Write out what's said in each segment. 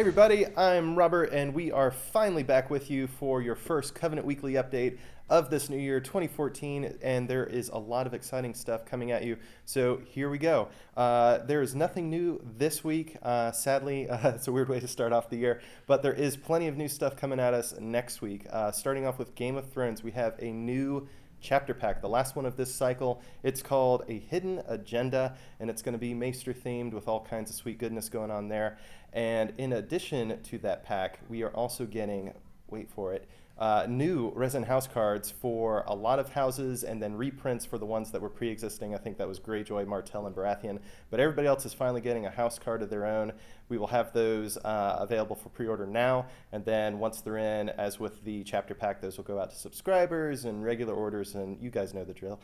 Hey everybody, I'm Robert, and we are finally back with you for your first Covenant Weekly update of this new year, 2014, and there is a lot of exciting stuff coming at you, so here we go. There is nothing new this week, sadly. It's a weird way to start off the year, but there is plenty of new stuff coming at us next week. Starting off with Game of Thrones, we have a new chapter pack, the last one of this cycle. It's called A Hidden Agenda, and it's going to be Maester themed with all kinds of sweet goodness going on there. And in addition to that pack, we are also getting, wait for it, new Resin House cards for a lot of houses, and then reprints for the ones that were pre-existing. I think that was Greyjoy, Martell, and Baratheon. But everybody else is finally getting a house card of their own. We will have those available for pre-order now, and then once they're in, as with the chapter pack, those will go out to subscribers and regular orders, and you guys know the drill.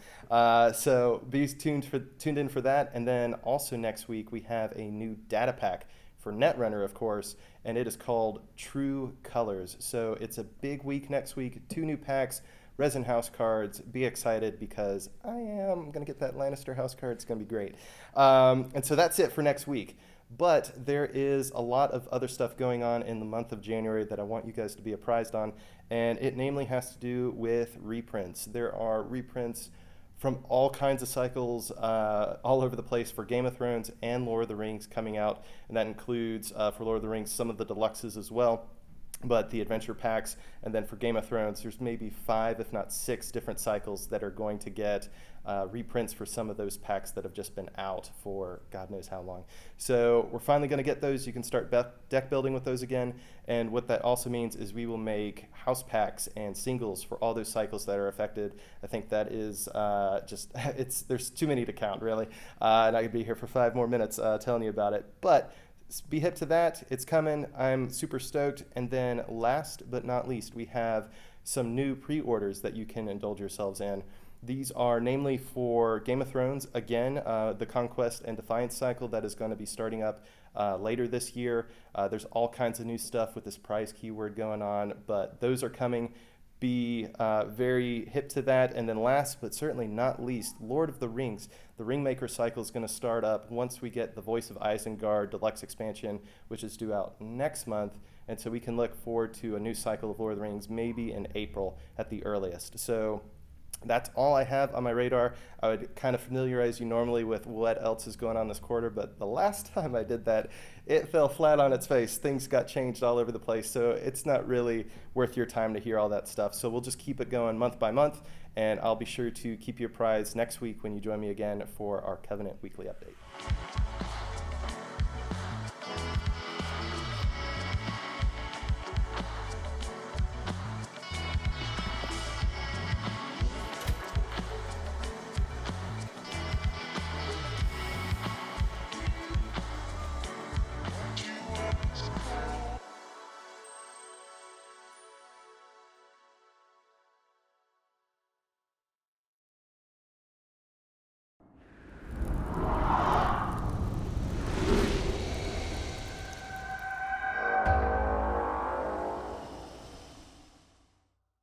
So be tuned in for that. And then also next week, we have a new data pack for Netrunner, of course, and it is called True Colors. So it's a big week next week, 2 new packs, Resin House cards. Be excited because I am going to get that Lannister house card. It's going to be great. And so that's it for next week. But there is a lot of other stuff going on in the month of January that I want you guys to be apprised on, and it namely has to do with reprints. There are reprints from all kinds of cycles all over the place for Game of Thrones and Lord of the Rings coming out, and that includes, for Lord of the Rings, some of the deluxes as well, but the adventure packs. And then for Game of Thrones, there's maybe 5, if not 6 different cycles that are going to get reprints for some of those packs that have just been out for God knows how long. So we're finally going to get those. You can start deck building with those again, and what that also means is we will make house packs and singles for all those cycles that are affected. I think that is there's too many to count, really, and I could be here for 5 more minutes telling you about it, but be hip to that. It's coming. I'm super stoked. And then last but not least, we have some new pre-orders that you can indulge yourselves in. These are namely for Game of Thrones, again, the Conquest and Defiance cycle that is going to be starting up later this year. There's all kinds of new stuff with this prize keyword going on, but those are coming. Be very hip to that. And then last but certainly not least, Lord of the Rings. The Ringmaker cycle is going to start up once we get the Voice of Isengard Deluxe expansion, which is due out next month. And so we can look forward to a new cycle of Lord of the Rings maybe in April at the earliest. So that's all I have on my radar. I would kind of familiarize you normally with what else is going on this quarter, but the last time I did that, it fell flat on its face. Things got changed all over the place, so it's not really worth your time to hear all that stuff. So we'll just keep it going month by month, and I'll be sure to keep you apprised next week when you join me again for our Covenant Weekly Update.